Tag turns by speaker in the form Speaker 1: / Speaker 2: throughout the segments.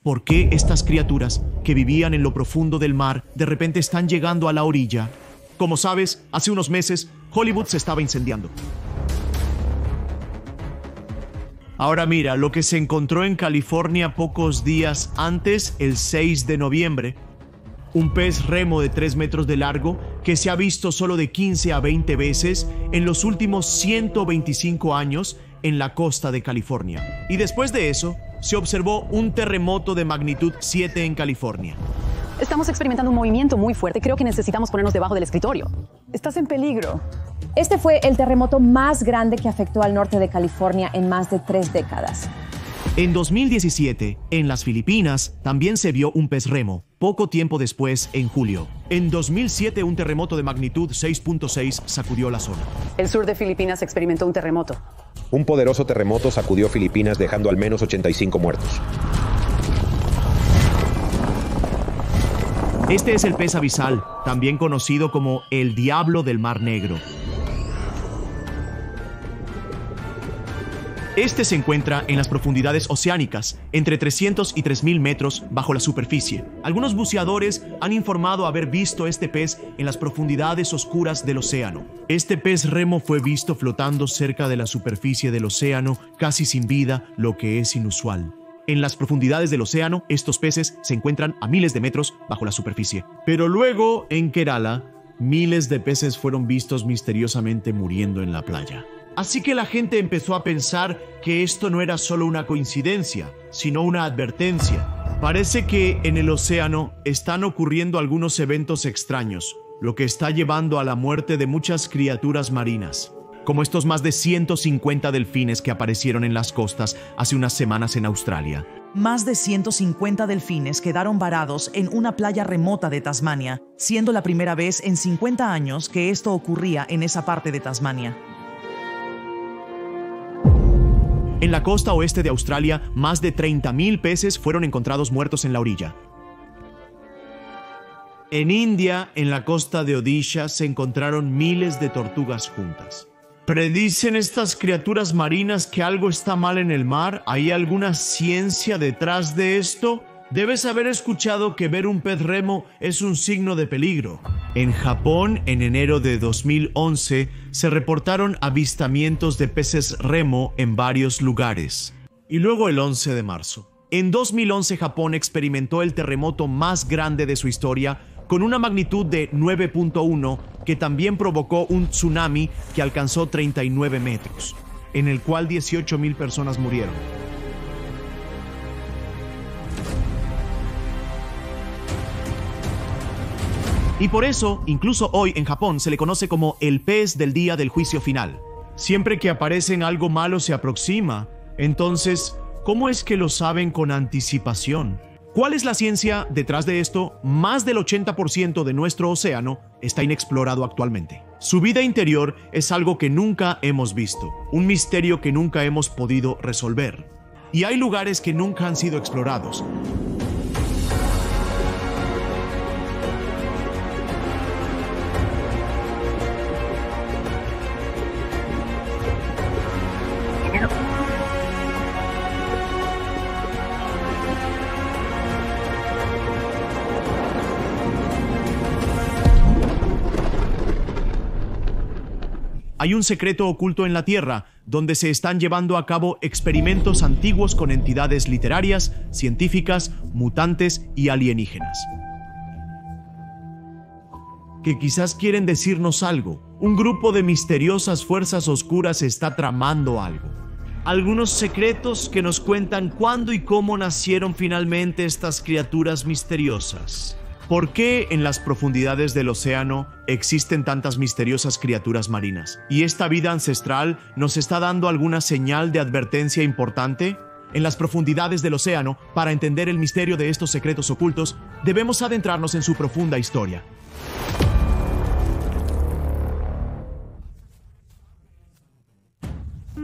Speaker 1: ¿Por qué estas criaturas que vivían en lo profundo del mar de repente están llegando a la orilla? Como sabes, hace unos meses Hollywood se estaba incendiando. Ahora mira, lo que se encontró en California pocos días antes, el 6 de noviembre. Un pez remo de 3 metros de largo que se ha visto solo de 15 a 20 veces en los últimos 125 años en la costa de California. Y después de eso, se observó un terremoto de magnitud 7 en California.
Speaker 2: Estamos experimentando un movimiento muy fuerte. Creo que necesitamos ponernos debajo del escritorio. Estás en peligro.
Speaker 3: Este fue el terremoto más grande que afectó al norte de California en más de 3 décadas.
Speaker 1: En 2017, en las Filipinas, también se vio un pez remo, poco tiempo después, en julio. En 2007, un terremoto de magnitud 6.6 sacudió la zona.
Speaker 2: El sur de Filipinas experimentó un terremoto.
Speaker 4: Un poderoso terremoto sacudió Filipinas dejando al menos 85 muertos.
Speaker 1: Este es el pez abisal, también conocido como el diablo del Mar Negro. Este se encuentra en las profundidades oceánicas, entre 300 y 3.000 metros bajo la superficie. Algunos buceadores han informado haber visto este pez en las profundidades oscuras del océano. Este pez remo fue visto flotando cerca de la superficie del océano, casi sin vida, lo que es inusual. En las profundidades del océano, estos peces se encuentran a miles de metros bajo la superficie. Pero luego, en Kerala, miles de peces fueron vistos misteriosamente muriendo en la playa. Así que la gente empezó a pensar que esto no era solo una coincidencia, sino una advertencia. Parece que en el océano están ocurriendo algunos eventos extraños, lo que está llevando a la muerte de muchas criaturas marinas, como estos más de 150 delfines que aparecieron en las costas hace unas semanas en Australia.
Speaker 5: Más de 150 delfines quedaron varados en una playa remota de Tasmania, siendo la primera vez en 50 años que esto ocurría en esa parte de Tasmania.
Speaker 1: En la costa oeste de Australia, más de 30.000 peces fueron encontrados muertos en la orilla. En India, en la costa de Odisha, se encontraron miles de tortugas juntas. ¿Predicen estas criaturas marinas que algo está mal en el mar? ¿Hay alguna ciencia detrás de esto? Debes haber escuchado que ver un pez remo es un signo de peligro. En Japón, en enero de 2011, se reportaron avistamientos de peces remo en varios lugares. Y luego el 11 de marzo. En 2011, Japón experimentó el terremoto más grande de su historia, con una magnitud de 9.1 que también provocó un tsunami que alcanzó 39 metros, en el cual 18.000 personas murieron. Y por eso, incluso hoy en Japón se le conoce como el pez del día del juicio final. Siempre que aparecen algo malo se aproxima. Entonces, ¿cómo es que lo saben con anticipación? ¿Cuál es la ciencia detrás de esto? Más del 80% de nuestro océano está inexplorado actualmente. Su vida interior es algo que nunca hemos visto, un misterio que nunca hemos podido resolver. Y hay lugares que nunca han sido explorados. Hay un secreto oculto en la Tierra, donde se están llevando a cabo experimentos antiguos con entidades literarias, científicas, mutantes y alienígenas. Que quizás quieren decirnos algo. Un grupo de misteriosas fuerzas oscuras está tramando algo. Algunos secretos que nos cuentan cuándo y cómo nacieron finalmente estas criaturas misteriosas. ¿Por qué en las profundidades del océano existen tantas misteriosas criaturas marinas? ¿Y esta vida ancestral nos está dando alguna señal de advertencia importante? En las profundidades del océano, para entender el misterio de estos secretos ocultos, debemos adentrarnos en su profunda historia.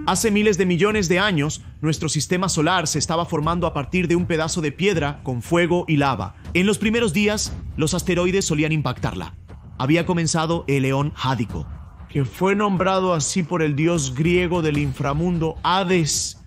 Speaker 1: Hace miles de millones de años, nuestro sistema solar se estaba formando a partir de un pedazo de piedra con fuego y lava. En los primeros días, los asteroides solían impactarla. Había comenzado el Eón Jádico, que fue nombrado así por el dios griego del inframundo Hades.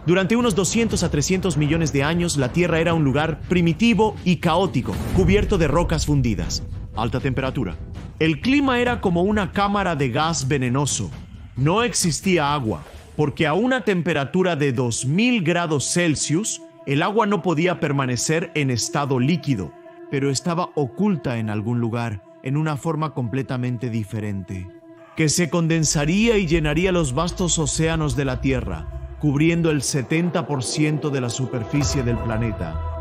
Speaker 1: Durante unos 200 a 300 millones de años, la Tierra era un lugar primitivo y caótico, cubierto de rocas fundidas. Alta temperatura. El clima era como una cámara de gas venenoso. No existía agua, porque a una temperatura de 2000 grados Celsius, el agua no podía permanecer en estado líquido, pero estaba oculta en algún lugar, en una forma completamente diferente, que se condensaría y llenaría los vastos océanos de la Tierra, cubriendo el 70% de la superficie del planeta.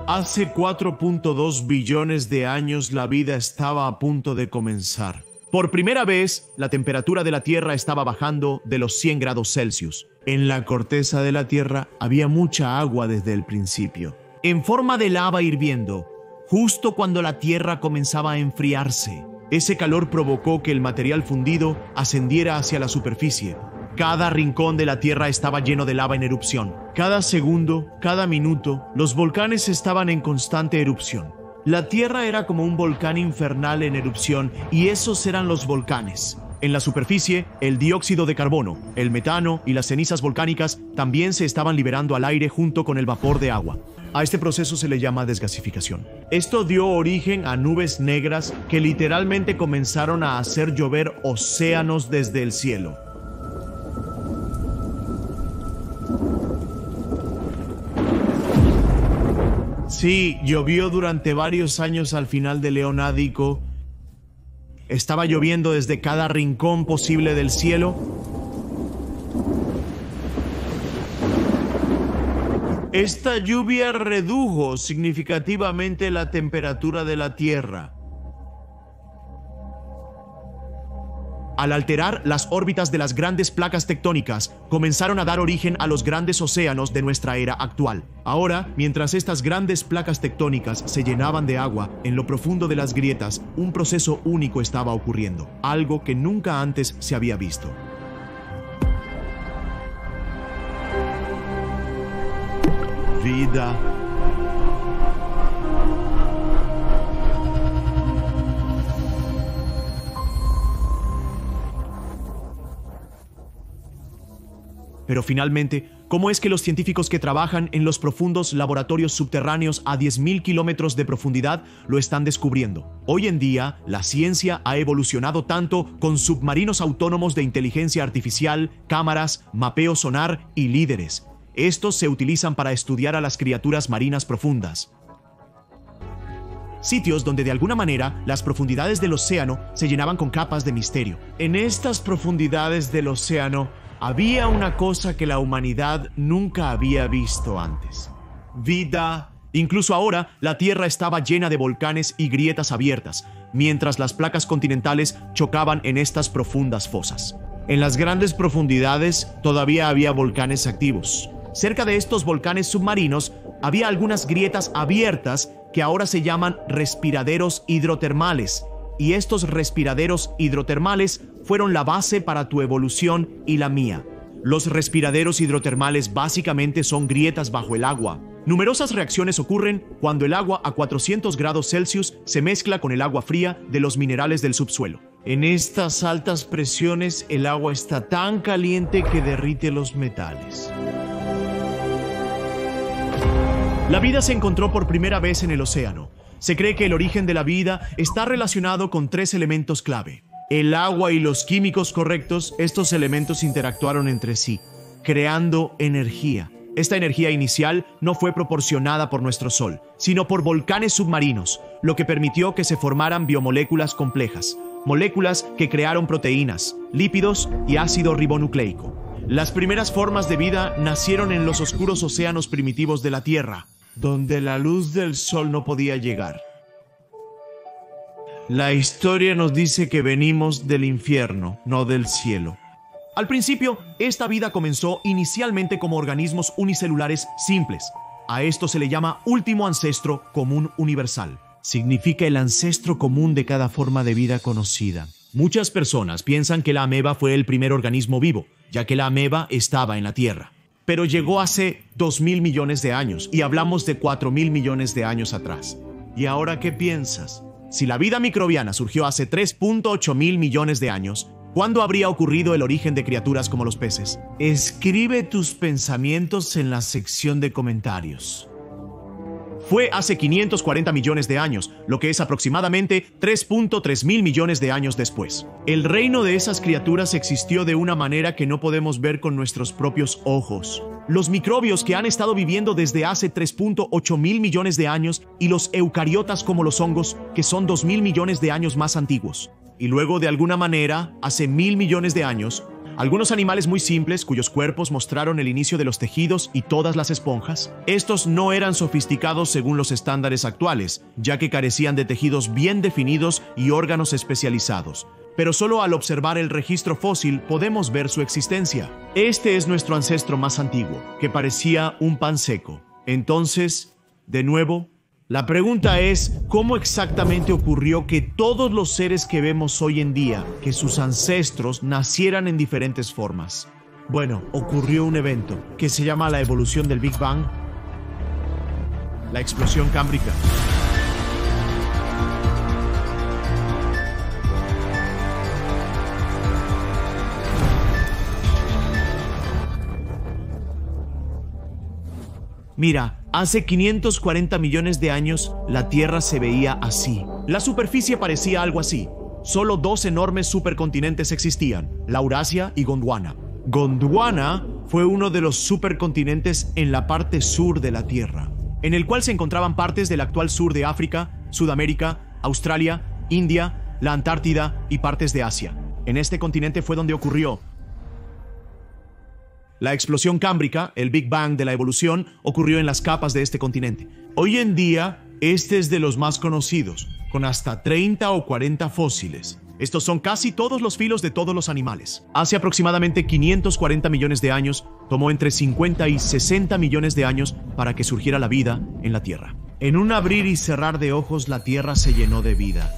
Speaker 1: Hace 4.2 billones de años la vida estaba a punto de comenzar. Por primera vez, la temperatura de la Tierra estaba bajando de los 100 grados Celsius. En la corteza de la Tierra había mucha agua desde el principio, en forma de lava hirviendo, justo cuando la Tierra comenzaba a enfriarse. Ese calor provocó que el material fundido ascendiera hacia la superficie. Cada rincón de la Tierra estaba lleno de lava en erupción. Cada segundo, cada minuto, los volcanes estaban en constante erupción. La Tierra era como un volcán infernal en erupción, y esos eran los volcanes. En la superficie, el dióxido de carbono, el metano y las cenizas volcánicas también se estaban liberando al aire junto con el vapor de agua. A este proceso se le llama desgasificación. Esto dio origen a nubes negras que literalmente comenzaron a hacer llover océanos desde el cielo. Sí, llovió durante varios años al final del Leonádico. Estaba lloviendo desde cada rincón posible del cielo. Esta lluvia redujo significativamente la temperatura de la Tierra. Al alterar las órbitas de las grandes placas tectónicas, comenzaron a dar origen a los grandes océanos de nuestra era actual. Ahora, mientras estas grandes placas tectónicas se llenaban de agua, en lo profundo de las grietas, un proceso único estaba ocurriendo, algo que nunca antes se había visto. Vida. Pero finalmente, ¿cómo es que los científicos que trabajan en los profundos laboratorios subterráneos a 10.000 kilómetros de profundidad lo están descubriendo? Hoy en día, la ciencia ha evolucionado tanto con submarinos autónomos de inteligencia artificial, cámaras, mapeo sonar y líderes. Estos se utilizan para estudiar a las criaturas marinas profundas. Sitios donde de alguna manera las profundidades del océano se llenaban con capas de misterio. En estas profundidades del océano había una cosa que la humanidad nunca había visto antes. Vida. Incluso ahora, la Tierra estaba llena de volcanes y grietas abiertas, mientras las placas continentales chocaban en estas profundas fosas. En las grandes profundidades todavía había volcanes activos. Cerca de estos volcanes submarinos había algunas grietas abiertas que ahora se llaman respiraderos hidrotermales. Y estos respiraderos hidrotermales fueron la base para tu evolución y la mía. Los respiraderos hidrotermales básicamente son grietas bajo el agua. Numerosas reacciones ocurren cuando el agua a 400 grados Celsius se mezcla con el agua fría de los minerales del subsuelo. En estas altas presiones, el agua está tan caliente que derrite los metales. La vida se encontró por primera vez en el océano. Se cree que el origen de la vida está relacionado con 3 elementos clave. El agua y los químicos correctos, estos elementos interactuaron entre sí, creando energía. Esta energía inicial no fue proporcionada por nuestro Sol, sino por volcanes submarinos, lo que permitió que se formaran biomoléculas complejas, moléculas que crearon proteínas, lípidos y ácido ribonucleico. Las primeras formas de vida nacieron en los oscuros océanos primitivos de la Tierra, donde la luz del sol no podía llegar. La historia nos dice que venimos del infierno, no del cielo. Al principio, esta vida comenzó inicialmente como organismos unicelulares simples. A esto se le llama último ancestro común universal. Significa el ancestro común de cada forma de vida conocida. Muchas personas piensan que la ameba fue el primer organismo vivo, ya que la ameba estaba en la Tierra. Pero llegó hace 2.000 millones de años y hablamos de 4.000 millones de años atrás. ¿Y ahora qué piensas? Si la vida microbiana surgió hace 3.8 mil millones de años, ¿Cuándo habría ocurrido el origen de criaturas como los peces? Escribe tus pensamientos en la sección de comentarios. Fue hace 540 millones de años, lo que es aproximadamente 3.3 mil millones de años después. El reino de esas criaturas existió de una manera que no podemos ver con nuestros propios ojos. Los microbios que han estado viviendo desde hace 3.8 mil millones de años y los eucariotas como los hongos, que son 2.000 millones de años más antiguos. Y luego, de alguna manera, hace 1.000 millones de años, algunos animales muy simples cuyos cuerpos mostraron el inicio de los tejidos y todas las esponjas. Estos no eran sofisticados según los estándares actuales, ya que carecían de tejidos bien definidos y órganos especializados. Pero solo al observar el registro fósil podemos ver su existencia. Este es nuestro ancestro más antiguo, que parecía un pan seco. Entonces, de nuevo, la pregunta es, ¿cómo exactamente ocurrió que todos los seres que vemos hoy en día, que sus ancestros nacieran en diferentes formas? Bueno, ocurrió un evento que se llama la evolución del Big Bang, la explosión cámbrica. Mira, hace 540 millones de años la Tierra se veía así. La superficie parecía algo así. Solo dos enormes supercontinentes existían, Laurasia y Gondwana. Gondwana fue uno de los supercontinentes en la parte sur de la Tierra, en el cual se encontraban partes del actual sur de África, Sudamérica, Australia, India, la Antártida y partes de Asia. En este continente fue donde ocurrió la explosión cámbrica. El Big Bang de la evolución ocurrió en las capas de este continente. Hoy en día, este es de los más conocidos, con hasta 30 o 40 fósiles. Estos son casi todos los filos de todos los animales. Hace aproximadamente 540 millones de años, tomó entre 50 y 60 millones de años para que surgiera la vida en la Tierra. En un abrir y cerrar de ojos, la Tierra se llenó de vida.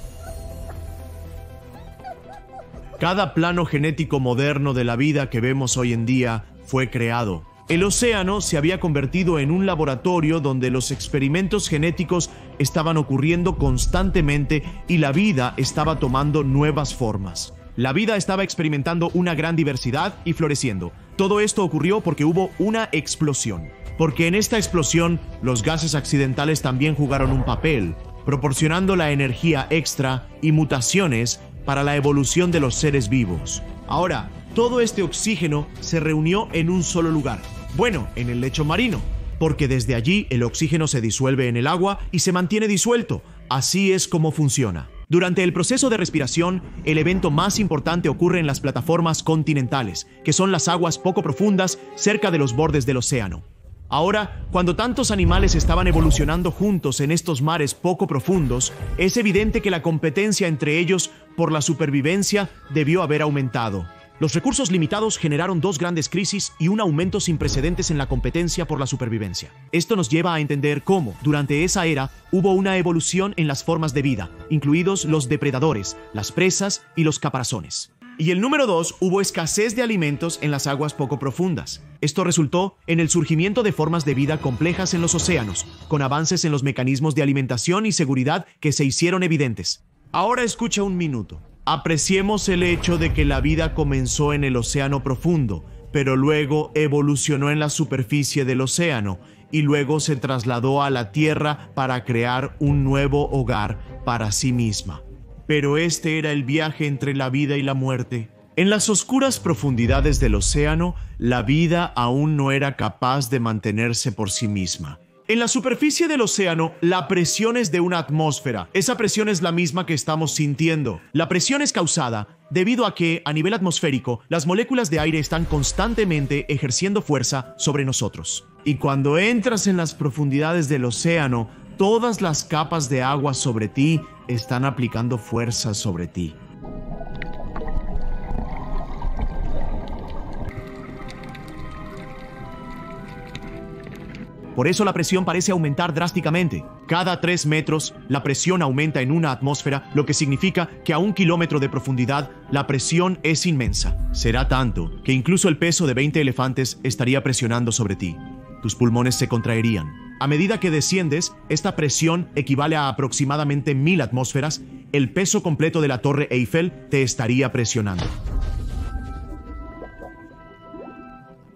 Speaker 1: Cada plano genético moderno de la vida que vemos hoy en día fue creado. El océano se había convertido en un laboratorio donde los experimentos genéticos estaban ocurriendo constantemente y la vida estaba tomando nuevas formas. La vida estaba experimentando una gran diversidad y floreciendo. Todo esto ocurrió porque hubo una explosión. Porque en esta explosión, los gases accidentales también jugaron un papel, proporcionando la energía extra y mutaciones para la evolución de los seres vivos. Ahora, todo este oxígeno se reunió en un solo lugar. Bueno, en el lecho marino, porque desde allí el oxígeno se disuelve en el agua y se mantiene disuelto. Así es como funciona. Durante el proceso de respiración, el evento más importante ocurre en las plataformas continentales, que son las aguas poco profundas cerca de los bordes del océano. Ahora, cuando tantos animales estaban evolucionando juntos en estos mares poco profundos, es evidente que la competencia entre ellos por la supervivencia debió haber aumentado. Los recursos limitados generaron dos grandes crisis y un aumento sin precedentes en la competencia por la supervivencia. Esto nos lleva a entender cómo, durante esa era, hubo una evolución en las formas de vida, incluidos los depredadores, las presas y los caparazones. Y el número 2, hubo escasez de alimentos en las aguas poco profundas. Esto resultó en el surgimiento de formas de vida complejas en los océanos, con avances en los mecanismos de alimentación y seguridad que se hicieron evidentes. Ahora escucha un minuto. Apreciemos el hecho de que la vida comenzó en el océano profundo, pero luego evolucionó en la superficie del océano y luego se trasladó a la Tierra para crear un nuevo hogar para sí misma. Pero este era el viaje entre la vida y la muerte. En las oscuras profundidades del océano, la vida aún no era capaz de mantenerse por sí misma. En la superficie del océano, la presión es de una atmósfera. Esa presión es la misma que estamos sintiendo. La presión es causada debido a que, a nivel atmosférico, las moléculas de aire están constantemente ejerciendo fuerza sobre nosotros. Y cuando entras en las profundidades del océano, todas las capas de agua sobre ti están aplicando fuerza sobre ti. Por eso la presión parece aumentar drásticamente. Cada 3 metros, la presión aumenta en una atmósfera, lo que significa que a 1 kilómetro de profundidad, la presión es inmensa. Será tanto que incluso el peso de 20 elefantes estaría presionando sobre ti. Tus pulmones se contraerían. A medida que desciendes, esta presión equivale a aproximadamente 1000 atmósferas. El peso completo de la Torre Eiffel te estaría presionando.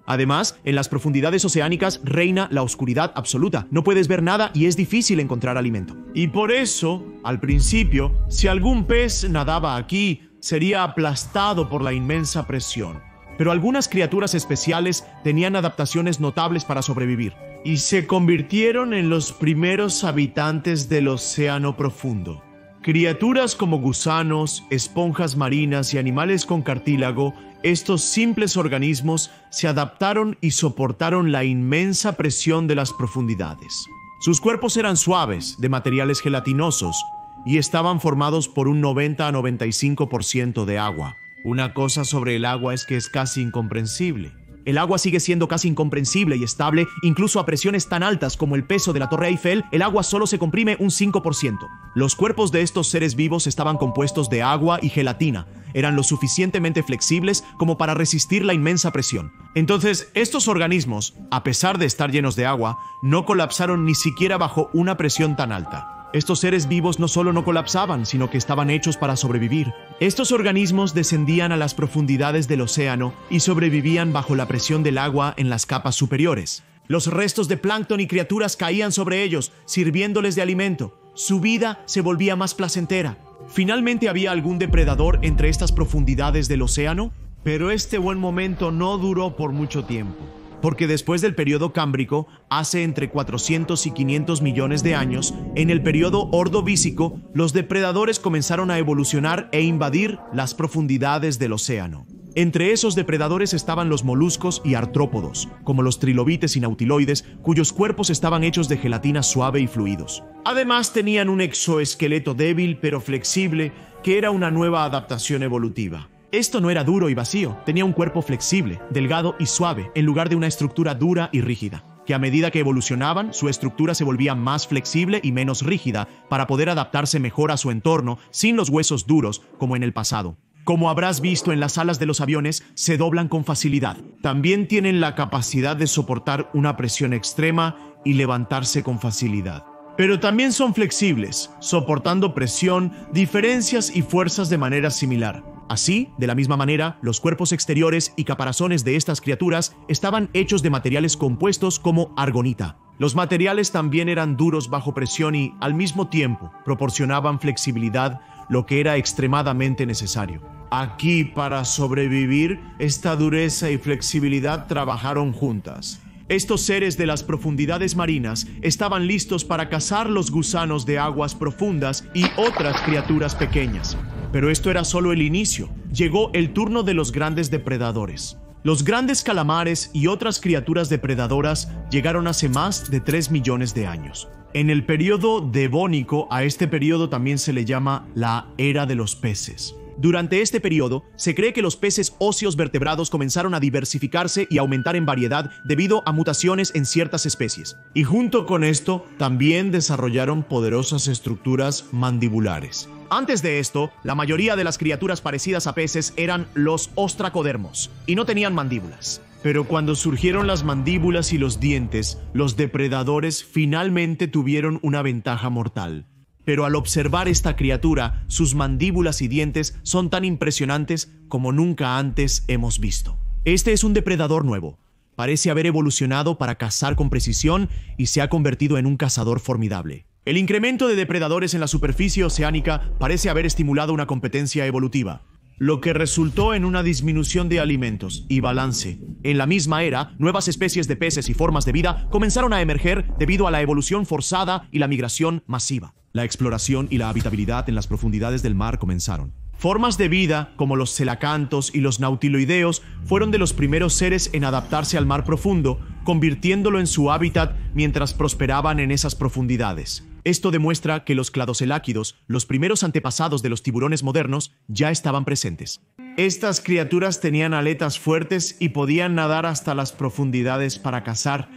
Speaker 1: Además, en las profundidades oceánicas reina la oscuridad absoluta. No puedes ver nada y es difícil encontrar alimento. Y por eso, al principio, si algún pez nadaba aquí, sería aplastado por la inmensa presión. Pero algunas criaturas especiales tenían adaptaciones notables para sobrevivir y se convirtieron en los primeros habitantes del océano profundo. Criaturas como gusanos, esponjas marinas y animales con cartílago, estos simples organismos se adaptaron y soportaron la inmensa presión de las profundidades. Sus cuerpos eran suaves, de materiales gelatinosos, y estaban formados por un 90 a 95% de agua. Una cosa sobre el agua es que es casi incomprensible. El agua sigue siendo casi incomprensible y estable, incluso a presiones tan altas como el peso de la Torre Eiffel, el agua solo se comprime un 5%. Los cuerpos de estos seres vivos estaban compuestos de agua y gelatina. Eran lo suficientemente flexibles como para resistir la inmensa presión. Entonces, estos organismos, a pesar de estar llenos de agua, no colapsaron ni siquiera bajo una presión tan alta. Estos seres vivos no solo no colapsaban, sino que estaban hechos para sobrevivir. Estos organismos descendían a las profundidades del océano y sobrevivían bajo la presión del agua en las capas superiores. Los restos de plancton y criaturas caían sobre ellos, sirviéndoles de alimento. Su vida se volvía más placentera. Finalmente había algún depredador entre estas profundidades del océano, pero este buen momento no duró por mucho tiempo. Porque después del periodo cámbrico, hace entre 400 y 500 millones de años, en el periodo ordovícico, los depredadores comenzaron a evolucionar e invadir las profundidades del océano. Entre esos depredadores estaban los moluscos y artrópodos, como los trilobites y nautiloides, cuyos cuerpos estaban hechos de gelatina suave y fluidos. Además, tenían un exoesqueleto débil pero flexible, que era una nueva adaptación evolutiva. Esto no era duro y vacío, tenía un cuerpo flexible, delgado y suave, en lugar de una estructura dura y rígida, que a medida que evolucionaban, su estructura se volvía más flexible y menos rígida para poder adaptarse mejor a su entorno sin los huesos duros como en el pasado. Como habrás visto en las alas de los aviones, se doblan con facilidad. También tienen la capacidad de soportar una presión extrema y levantarse con facilidad. Pero también son flexibles, soportando presión, diferencias y fuerzas de manera similar. Así, de la misma manera, los cuerpos exteriores y caparazones de estas criaturas estaban hechos de materiales compuestos como argonita. Los materiales también eran duros bajo presión y, al mismo tiempo, proporcionaban flexibilidad, lo que era extremadamente necesario. Aquí, para sobrevivir, esta dureza y flexibilidad trabajaron juntas. Estos seres de las profundidades marinas estaban listos para cazar los gusanos de aguas profundas y otras criaturas pequeñas. Pero esto era solo el inicio. Llegó el turno de los grandes depredadores. Los grandes calamares y otras criaturas depredadoras llegaron hace más de 3 millones de años. En el periodo devónico, a este periodo también se le llama la Era de los Peces. Durante este periodo, se cree que los peces óseos vertebrados comenzaron a diversificarse y aumentar en variedad debido a mutaciones en ciertas especies. Y junto con esto, también desarrollaron poderosas estructuras mandibulares. Antes de esto, la mayoría de las criaturas parecidas a peces eran los ostracodermos y no tenían mandíbulas. Pero cuando surgieron las mandíbulas y los dientes, los depredadores finalmente tuvieron una ventaja mortal. Pero al observar esta criatura, sus mandíbulas y dientes son tan impresionantes como nunca antes hemos visto. Este es un depredador nuevo. Parece haber evolucionado para cazar con precisión y se ha convertido en un cazador formidable. El incremento de depredadores en la superficie oceánica parece haber estimulado una competencia evolutiva, lo que resultó en una disminución de alimentos y balance. En la misma era, nuevas especies de peces y formas de vida comenzaron a emerger debido a la evolución forzada y la migración masiva. La exploración y la habitabilidad en las profundidades del mar comenzaron. Formas de vida, como los celacantos y los nautiloideos, fueron de los primeros seres en adaptarse al mar profundo, convirtiéndolo en su hábitat mientras prosperaban en esas profundidades. Esto demuestra que los cladoceláquidos, los primeros antepasados de los tiburones modernos, ya estaban presentes. Estas criaturas tenían aletas fuertes y podían nadar hasta las profundidades para cazar.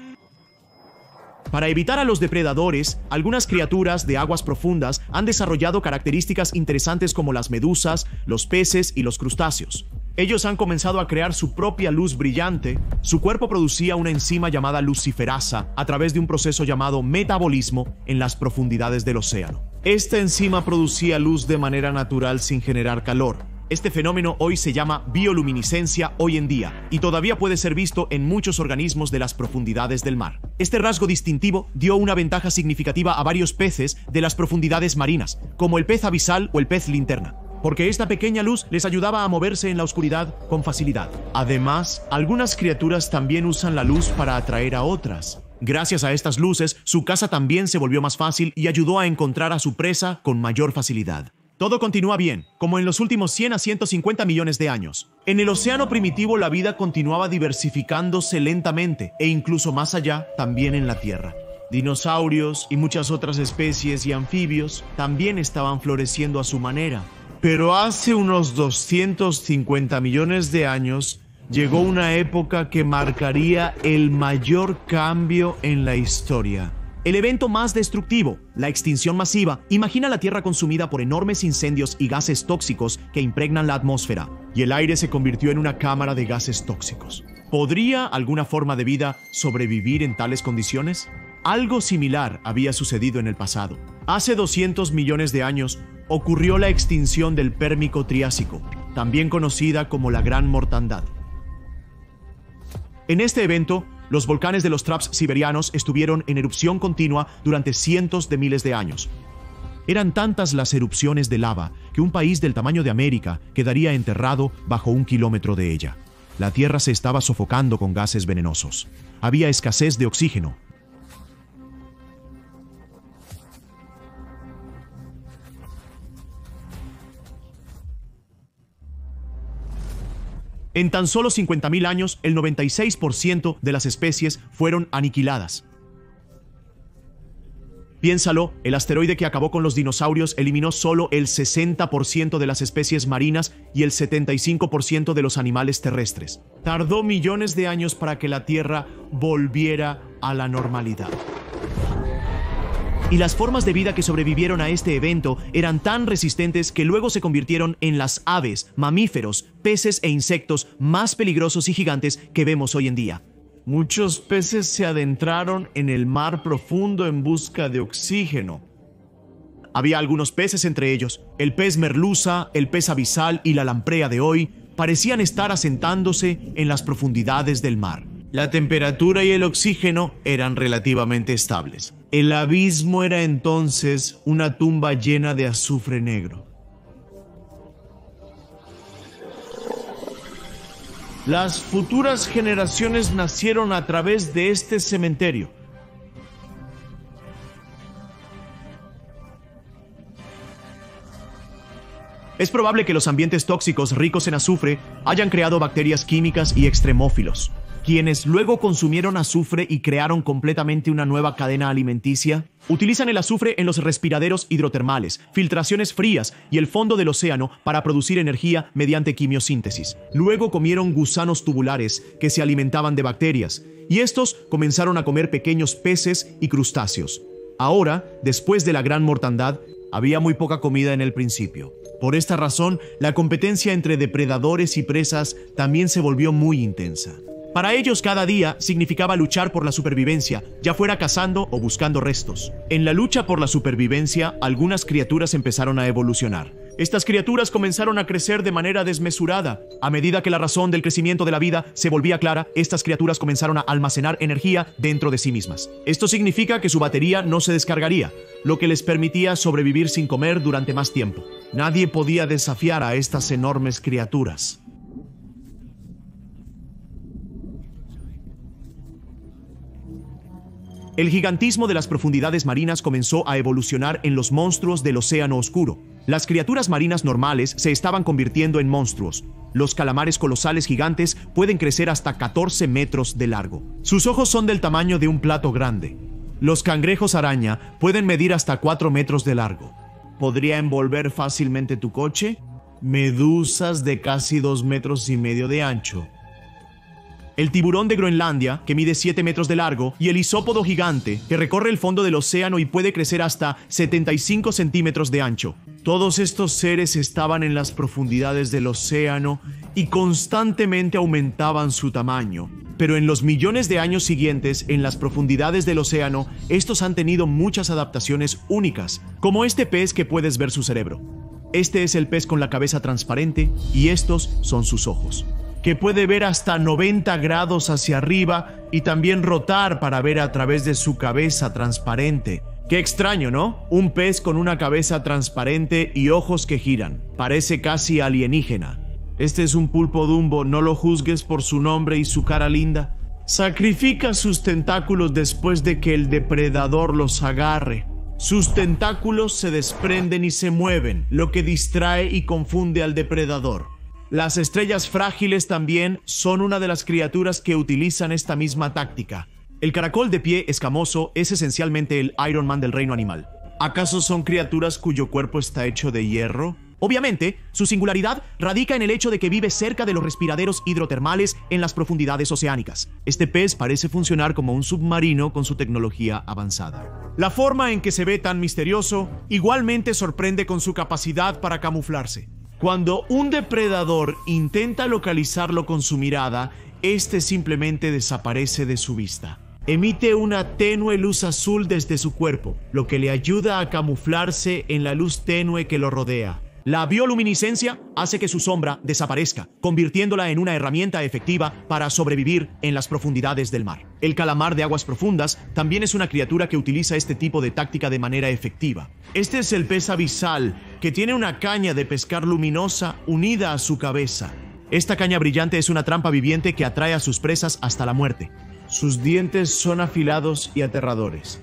Speaker 1: Para evitar a los depredadores, algunas criaturas de aguas profundas han desarrollado características interesantes como las medusas, los peces y los crustáceos. Ellos han comenzado a crear su propia luz brillante. Su cuerpo producía una enzima llamada luciferasa a través de un proceso llamado metabolismo en las profundidades del océano. Esta enzima producía luz de manera natural sin generar calor. Este fenómeno hoy se llama bioluminiscencia hoy en día y todavía puede ser visto en muchos organismos de las profundidades del mar. Este rasgo distintivo dio una ventaja significativa a varios peces de las profundidades marinas, como el pez abisal o el pez linterna, porque esta pequeña luz les ayudaba a moverse en la oscuridad con facilidad. Además, algunas criaturas también usan la luz para atraer a otras. Gracias a estas luces, su caza también se volvió más fácil y ayudó a encontrar a su presa con mayor facilidad. Todo continúa bien, como en los últimos 100 a 150 millones de años. En el océano primitivo la vida continuaba diversificándose lentamente e incluso más allá, también en la Tierra. Dinosaurios y muchas otras especies y anfibios también estaban floreciendo a su manera. Pero hace unos 250 millones de años llegó una época que marcaría el mayor cambio en la historia. El evento más destructivo, la extinción masiva. Imagina la Tierra consumida por enormes incendios y gases tóxicos que impregnan la atmósfera, y el aire se convirtió en una cámara de gases tóxicos. ¿Podría alguna forma de vida sobrevivir en tales condiciones? Algo similar había sucedido en el pasado. Hace 200 millones de años ocurrió la extinción del Pérmico Triásico, también conocida como la Gran Mortandad. En este evento, los volcanes de los Traps siberianos estuvieron en erupción continua durante cientos de miles de años. Eran tantas las erupciones de lava que un país del tamaño de América quedaría enterrado bajo 1 kilómetro de ella. La Tierra se estaba sofocando con gases venenosos. Había escasez de oxígeno. En tan solo 50.000 años, el 96% de las especies fueron aniquiladas. Piénsalo, el asteroide que acabó con los dinosaurios eliminó solo el 60% de las especies marinas y el 75% de los animales terrestres. Tardó millones de años para que la Tierra volviera a la normalidad. Y las formas de vida que sobrevivieron a este evento eran tan resistentes que luego se convirtieron en las aves, mamíferos, peces e insectos más peligrosos y gigantes que vemos hoy en día. Muchos peces se adentraron en el mar profundo en busca de oxígeno. Había algunos peces entre ellos. El pez merluza, el pez abisal y la lamprea de hoy parecían estar asentándose en las profundidades del mar. La temperatura y el oxígeno eran relativamente estables. El abismo era entonces una tumba llena de azufre negro. Las futuras generaciones nacieron a través de este cementerio. Es probable que los ambientes tóxicos ricos en azufre hayan creado bacterias químicas y extremófilos, quienes luego consumieron azufre y crearon completamente una nueva cadena alimenticia. Utilizan el azufre en los respiraderos hidrotermales, filtraciones frías y el fondo del océano para producir energía mediante quimiosíntesis. Luego comieron gusanos tubulares que se alimentaban de bacterias, y estos comenzaron a comer pequeños peces y crustáceos. Ahora, después de la Gran Mortandad, había muy poca comida en el principio. Por esta razón, la competencia entre depredadores y presas también se volvió muy intensa. Para ellos, cada día significaba luchar por la supervivencia, ya fuera cazando o buscando restos. En la lucha por la supervivencia, algunas criaturas empezaron a evolucionar. Estas criaturas comenzaron a crecer de manera desmesurada. A medida que la razón del crecimiento de la vida se volvía clara, estas criaturas comenzaron a almacenar energía dentro de sí mismas. Esto significa que su batería no se descargaría, lo que les permitía sobrevivir sin comer durante más tiempo. Nadie podía desafiar a estas enormes criaturas. El gigantismo de las profundidades marinas comenzó a evolucionar en los monstruos del océano oscuro. Las criaturas marinas normales se estaban convirtiendo en monstruos. Los calamares colosales gigantes pueden crecer hasta 14 metros de largo. Sus ojos son del tamaño de un plato grande. Los cangrejos araña pueden medir hasta 4 metros de largo. ¿Podría envolver fácilmente tu coche? Medusas de casi 2,5 metros de ancho. el tiburón de Groenlandia, que mide 7 metros de largo, y el isópodo gigante, que recorre el fondo del océano y puede crecer hasta 75 centímetros de ancho. Todos estos seres estaban en las profundidades del océano y constantemente aumentaban su tamaño. Pero en los millones de años siguientes, en las profundidades del océano, estos han tenido muchas adaptaciones únicas, como este pez que puedes ver su cerebro. Este es el pez con la cabeza transparente y estos son sus ojos, que puede ver hasta 90 grados hacia arriba y también rotar para ver a través de su cabeza transparente. Qué extraño, ¿no? Un pez con una cabeza transparente y ojos que giran. Parece casi alienígena. Este es un pulpo dumbo, no lo juzgues por su nombre y su cara linda. Sacrifica sus tentáculos después de que el depredador los agarre. Sus tentáculos se desprenden y se mueven, lo que distrae y confunde al depredador. Las estrellas frágiles también son una de las criaturas que utilizan esta misma táctica. El caracol de pie escamoso es esencialmente el Iron Man del reino animal. ¿Acaso son criaturas cuyo cuerpo está hecho de hierro? Obviamente, su singularidad radica en el hecho de que vive cerca de los respiraderos hidrotermales en las profundidades oceánicas. Este pez parece funcionar como un submarino con su tecnología avanzada. La forma en que se ve tan misterioso igualmente sorprende con su capacidad para camuflarse. Cuando un depredador intenta localizarlo con su mirada, este simplemente desaparece de su vista. Emite una tenue luz azul desde su cuerpo, lo que le ayuda a camuflarse en la luz tenue que lo rodea. La bioluminiscencia hace que su sombra desaparezca, convirtiéndola en una herramienta efectiva para sobrevivir en las profundidades del mar. El calamar de aguas profundas también es una criatura que utiliza este tipo de táctica de manera efectiva. Este es el pez abisal, que tiene una caña de pescar luminosa unida a su cabeza. Esta caña brillante es una trampa viviente que atrae a sus presas hasta la muerte. Sus dientes son afilados y aterradores.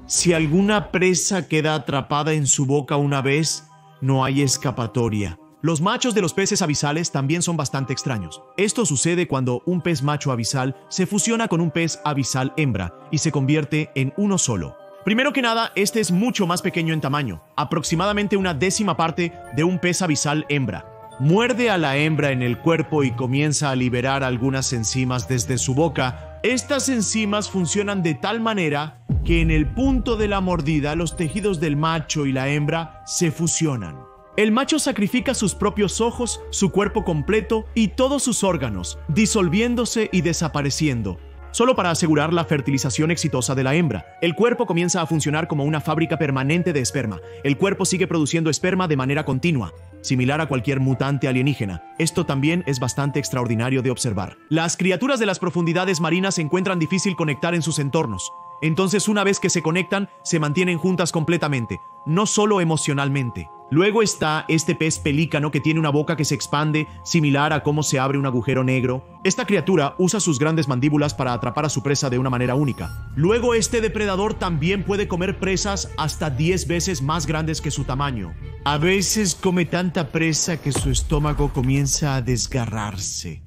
Speaker 1: Si alguna presa queda atrapada en su boca una vez, no hay escapatoria. Los machos de los peces abisales también son bastante extraños. Esto sucede cuando un pez macho abisal se fusiona con un pez abisal hembra y se convierte en uno solo. Primero que nada, este es mucho más pequeño en tamaño, aproximadamente una décima parte de un pez abisal hembra. Muerde a la hembra en el cuerpo y comienza a liberar algunas enzimas desde su boca. Estas enzimas funcionan de tal manera que en el punto de la mordida los tejidos del macho y la hembra se fusionan. El macho sacrifica sus propios ojos, su cuerpo completo y todos sus órganos, disolviéndose y desapareciendo, solo para asegurar la fertilización exitosa de la hembra. El cuerpo comienza a funcionar como una fábrica permanente de esperma. El cuerpo sigue produciendo esperma de manera continua, similar a cualquier mutante alienígena. Esto también es bastante extraordinario de observar. Las criaturas de las profundidades marinas encuentran difícil conectar en sus entornos. Entonces, una vez que se conectan, se mantienen juntas completamente, no solo emocionalmente. Luego está este pez pelícano que tiene una boca que se expande, similar a cómo se abre un agujero negro. Esta criatura usa sus grandes mandíbulas para atrapar a su presa de una manera única. Luego, este depredador también puede comer presas hasta 10 veces más grandes que su tamaño. A veces come tanta presa que su estómago comienza a desgarrarse.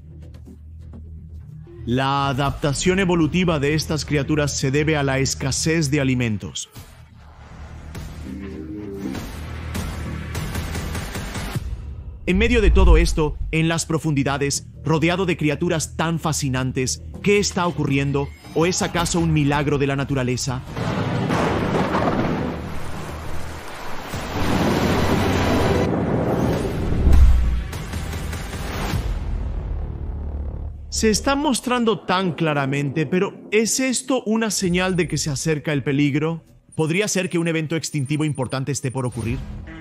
Speaker 1: La adaptación evolutiva de estas criaturas se debe a la escasez de alimentos. En medio de todo esto, en las profundidades, rodeado de criaturas tan fascinantes, ¿qué está ocurriendo? ¿O es acaso un milagro de la naturaleza? Se está mostrando tan claramente, pero ¿es esto una señal de que se acerca el peligro? ¿Podría ser que un evento extintivo importante esté por ocurrir?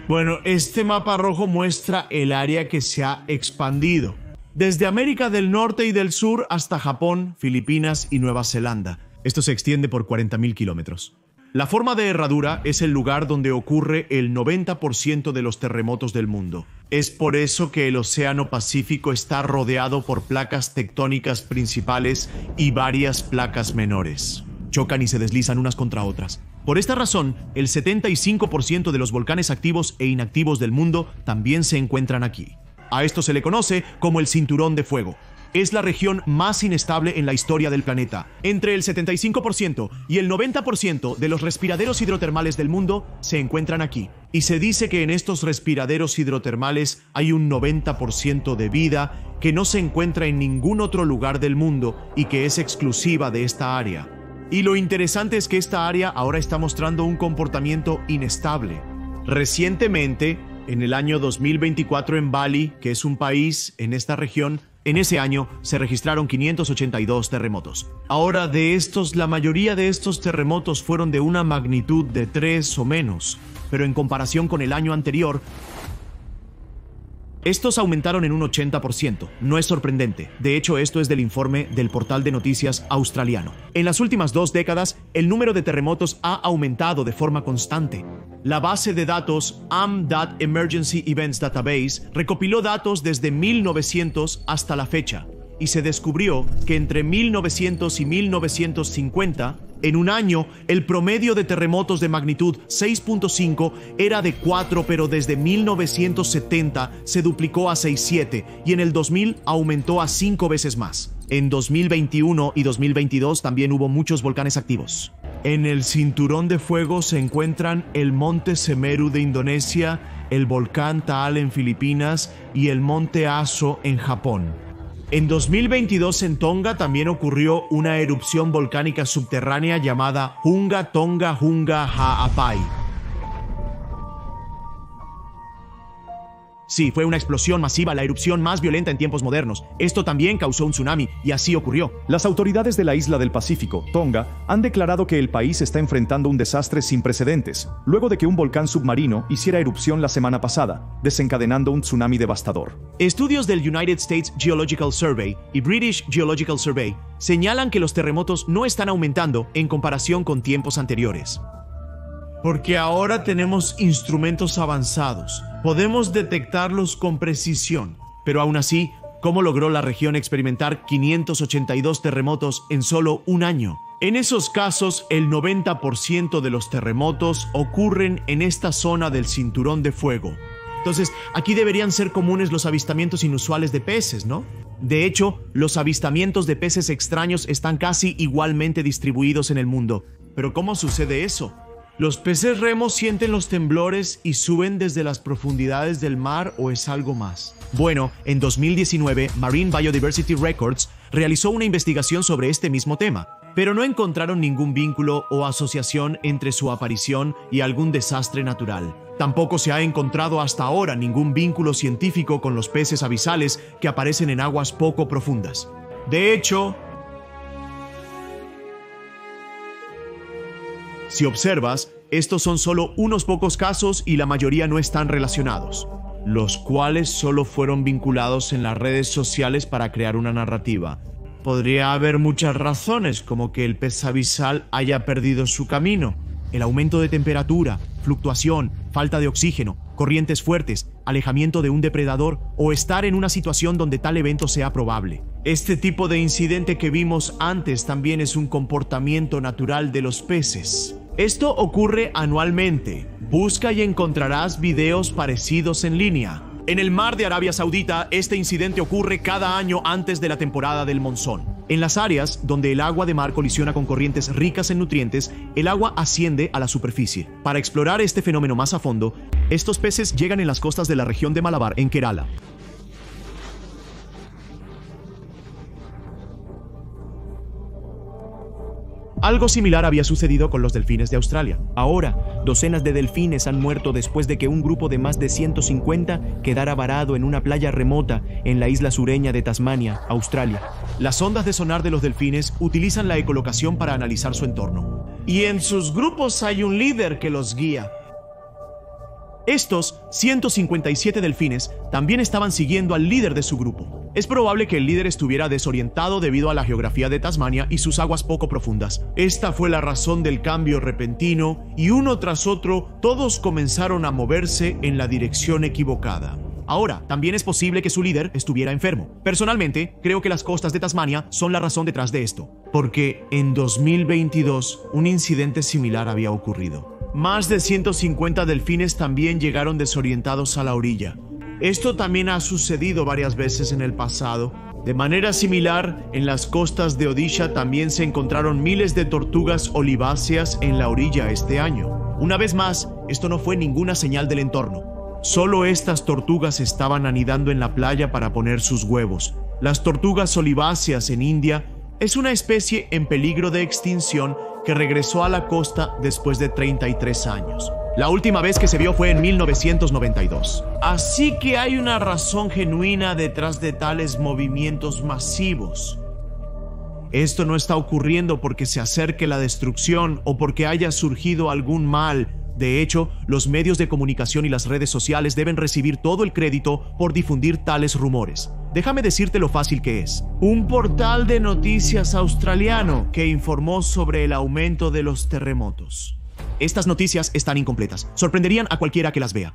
Speaker 1: Bueno, este mapa rojo muestra el área que se ha expandido, desde América del Norte y del Sur hasta Japón, Filipinas y Nueva Zelanda. Esto se extiende por 40.000 kilómetros. La forma de herradura es el lugar donde ocurre el 90% de los terremotos del mundo. Es por eso que el Océano Pacífico está rodeado por placas tectónicas principales y varias placas menores. Chocan y se deslizan unas contra otras. Por esta razón, el 75% de los volcanes activos e inactivos del mundo también se encuentran aquí. A esto se le conoce como el Cinturón de Fuego. Es la región más inestable en la historia del planeta. Entre el 75% y el 90% de los respiraderos hidrotermales del mundo se encuentran aquí. Y se dice que en estos respiraderos hidrotermales hay un 90% de vida que no se encuentra en ningún otro lugar del mundo y que es exclusiva de esta área. Y lo interesante es que esta área ahora está mostrando un comportamiento inestable. Recientemente, en el año 2024 en Bali, que es un país en esta región, en ese año se registraron 582 terremotos. Ahora, de estos, la mayoría de estos terremotos fueron de una magnitud de 3 o menos, pero en comparación con el año anterior, estos aumentaron en un 80%. No es sorprendente. De hecho, esto es del informe del portal de noticias australiano. En las últimas 2 décadas, el número de terremotos ha aumentado de forma constante. La base de datos AM.DAT Emergency Events Database recopiló datos desde 1900 hasta la fecha y se descubrió que entre 1900 y 1950, en un año, el promedio de terremotos de magnitud 6.5 era de 4, pero desde 1970 se duplicó a 6.7 y en el 2000 aumentó a 5 veces más. En 2021 y 2022 también hubo muchos volcanes activos. En el cinturón de fuego se encuentran el monte Semeru de Indonesia, el volcán Taal en Filipinas y el monte Aso en Japón. En 2022 en Tonga también ocurrió una erupción volcánica subterránea llamada Hunga Tonga Hunga Ha'apai. Sí, fue una explosión masiva, la erupción más violenta en tiempos modernos. Esto también causó un tsunami, y así ocurrió.
Speaker 6: Las autoridades de la isla del Pacífico, Tonga, han declarado que el país está enfrentando un desastre sin precedentes, luego de que un volcán submarino hiciera erupción la semana pasada, desencadenando un tsunami devastador.
Speaker 1: Estudios del United States Geological Survey y British Geological Survey señalan que los terremotos no están aumentando en comparación con tiempos anteriores. Porque ahora tenemos instrumentos avanzados. Podemos detectarlos con precisión. Pero aún así, ¿cómo logró la región experimentar 582 terremotos en solo un año? En esos casos, el 90% de los terremotos ocurren en esta zona del cinturón de fuego. Entonces, aquí deberían ser comunes los avistamientos inusuales de peces, ¿no? De hecho, los avistamientos de peces extraños están casi igualmente distribuidos en el mundo. ¿Pero cómo sucede eso? ¿Los peces remos sienten los temblores y suben desde las profundidades del mar o es algo más? Bueno, en 2019, Marine Biodiversity Records realizó una investigación sobre este mismo tema, pero no encontraron ningún vínculo o asociación entre su aparición y algún desastre natural. Tampoco se ha encontrado hasta ahora ningún vínculo científico con los peces abisales que aparecen en aguas poco profundas. De hecho, si observas, estos son solo unos pocos casos y la mayoría no están relacionados, los cuales solo fueron vinculados en las redes sociales para crear una narrativa. Podría haber muchas razones, como que el pez abisal haya perdido su camino, el aumento de temperatura, fluctuación, falta de oxígeno, corrientes fuertes, alejamiento de un depredador o estar en una situación donde tal evento sea probable. Este tipo de incidente que vimos antes también es un comportamiento natural de los peces. Esto ocurre anualmente. Busca y encontrarás videos parecidos en línea. En el mar de Arabia Saudita, este incidente ocurre cada año antes de la temporada del monzón. En las áreas donde el agua de mar colisiona con corrientes ricas en nutrientes, el agua asciende a la superficie. Para explorar este fenómeno más a fondo, estos peces llegan en las costas de la región de Malabar, en Kerala. Algo similar había sucedido con los delfines de Australia. Ahora, docenas de delfines han muerto después de que un grupo de más de 150 quedara varado en una playa remota en la isla sureña de Tasmania, Australia. Las ondas de sonar de los delfines utilizan la ecolocación para analizar su entorno. Y en sus grupos hay un líder que los guía. Estos 157 delfines también estaban siguiendo al líder de su grupo. Es probable que el líder estuviera desorientado debido a la geografía de Tasmania y sus aguas poco profundas. Esta fue la razón del cambio repentino y uno tras otro todos comenzaron a moverse en la dirección equivocada. Ahora, también es posible que su líder estuviera enfermo. Personalmente, creo que las costas de Tasmania son la razón detrás de esto, porque en 2022 un incidente similar había ocurrido. Más de 150 delfines también llegaron desorientados a la orilla. Esto también ha sucedido varias veces en el pasado. De manera similar, en las costas de Odisha también se encontraron miles de tortugas oliváceas en la orilla este año. Una vez más, esto no fue ninguna señal del entorno. Solo estas tortugas estaban anidando en la playa para poner sus huevos. Las tortugas oliváceas en India es una especie en peligro de extinción que regresó a la costa después de 33 años. La última vez que se vio fue en 1992. Así que hay una razón genuina detrás de tales movimientos masivos. Esto no está ocurriendo porque se acerque la destrucción o porque haya surgido algún mal. De hecho, los medios de comunicación y las redes sociales deben recibir todo el crédito por difundir tales rumores. Déjame decirte lo fácil que es. Un portal de noticias australiano que informó sobre el aumento de los terremotos. Estas noticias están incompletas. Sorprenderían a cualquiera que las vea.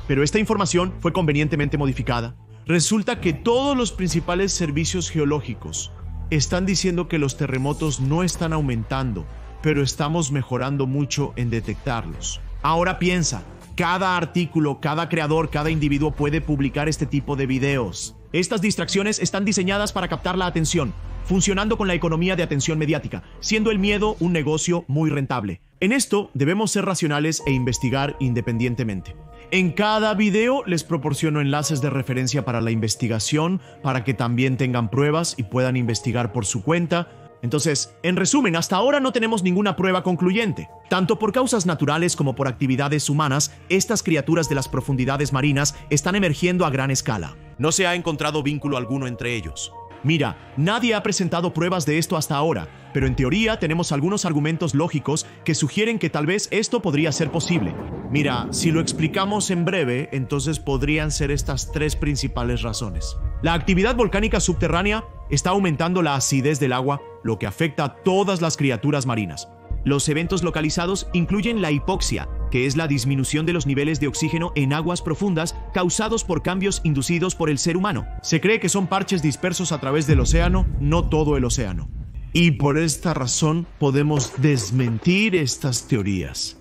Speaker 1: Pero esta información fue convenientemente modificada. Resulta que todos los principales servicios geológicos están diciendo que los terremotos no están aumentando, pero estamos mejorando mucho en detectarlos. Ahora piensa, cada artículo, cada creador, cada individuo puede publicar este tipo de videos. Estas distracciones están diseñadas para captar la atención, funcionando con la economía de atención mediática, siendo el miedo un negocio muy rentable. En esto debemos ser racionales e investigar independientemente. En cada video les proporciono enlaces de referencia para la investigación, para que también tengan pruebas y puedan investigar por su cuenta. Entonces, en resumen, hasta ahora no tenemos ninguna prueba concluyente. Tanto por causas naturales como por actividades humanas, estas criaturas de las profundidades marinas están emergiendo a gran escala. No se ha encontrado vínculo alguno entre ellos. Mira, nadie ha presentado pruebas de esto hasta ahora, pero en teoría tenemos algunos argumentos lógicos que sugieren que tal vez esto podría ser posible. Mira, si lo explicamos en breve, entonces podrían ser estas tres principales razones. La actividad volcánica subterránea está aumentando la acidez del agua, lo que afecta a todas las criaturas marinas. Los eventos localizados incluyen la hipoxia, que es la disminución de los niveles de oxígeno en aguas profundas causados por cambios inducidos por el ser humano. Se cree que son parches dispersos a través del océano, no todo el océano. Y por esta razón podemos desmentir estas teorías.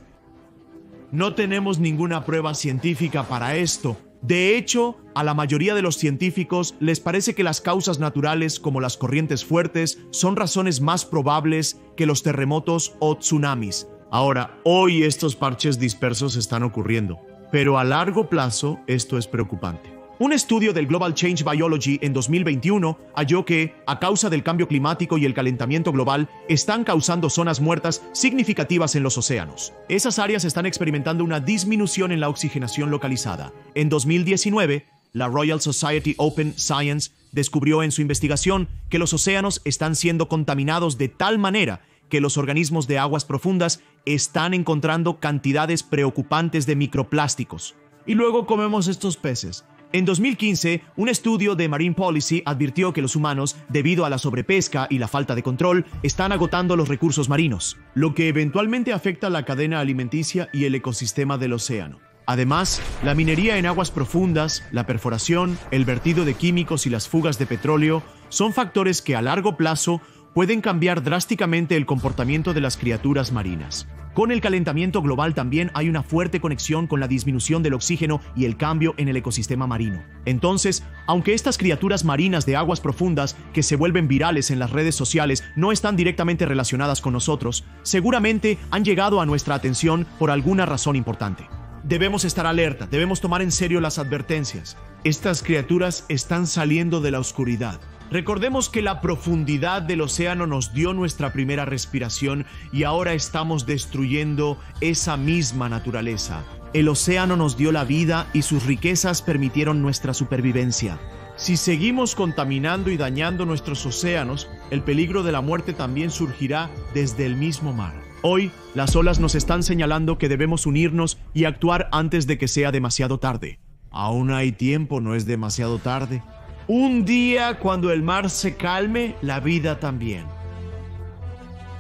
Speaker 1: No tenemos ninguna prueba científica para esto. De hecho, a la mayoría de los científicos les parece que las causas naturales, como las corrientes fuertes, son razones más probables que los terremotos o tsunamis. Ahora, hoy estos parches dispersos están ocurriendo, pero a largo plazo esto es preocupante. Un estudio del Global Change Biology en 2021 halló que, a causa del cambio climático y el calentamiento global, están causando zonas muertas significativas en los océanos. Esas áreas están experimentando una disminución en la oxigenación localizada. En 2019, la Royal Society Open Science descubrió en su investigación que los océanos están siendo contaminados de tal manera que los organismos de aguas profundas están encontrando cantidades preocupantes de microplásticos. Y luego comemos estos peces. En 2015, un estudio de Marine Policy advirtió que los humanos, debido a la sobrepesca y la falta de control, están agotando los recursos marinos, lo que eventualmente afecta la cadena alimenticia y el ecosistema del océano. Además, la minería en aguas profundas, la perforación, el vertido de químicos y las fugas de petróleo son factores que a largo plazo pueden cambiar drásticamente el comportamiento de las criaturas marinas. Con el calentamiento global también hay una fuerte conexión con la disminución del oxígeno y el cambio en el ecosistema marino. Entonces, aunque estas criaturas marinas de aguas profundas que se vuelven virales en las redes sociales no están directamente relacionadas con nosotros, seguramente han llegado a nuestra atención por alguna razón importante. Debemos estar alerta, debemos tomar en serio las advertencias. Estas criaturas están saliendo de la oscuridad. Recordemos que la profundidad del océano nos dio nuestra primera respiración y ahora estamos destruyendo esa misma naturaleza. El océano nos dio la vida y sus riquezas permitieron nuestra supervivencia. Si seguimos contaminando y dañando nuestros océanos, el peligro de la muerte también surgirá desde el mismo mar. Hoy, las olas nos están señalando que debemos unirnos y actuar antes de que sea demasiado tarde. Aún hay tiempo, no es demasiado tarde. Un día, cuando el mar se calme, la vida también.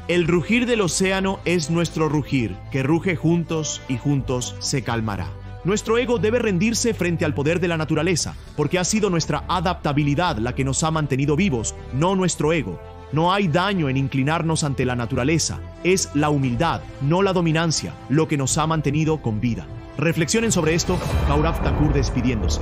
Speaker 1: El rugir del océano es nuestro rugir, que ruge juntos y juntos se calmará. Nuestro ego debe rendirse frente al poder de la naturaleza, porque ha sido nuestra adaptabilidad la que nos ha mantenido vivos, no nuestro ego. No hay daño en inclinarnos ante la naturaleza. Es la humildad, no la dominancia, lo que nos ha mantenido con vida. Reflexionen sobre esto. Gaurav Thakur despidiéndose.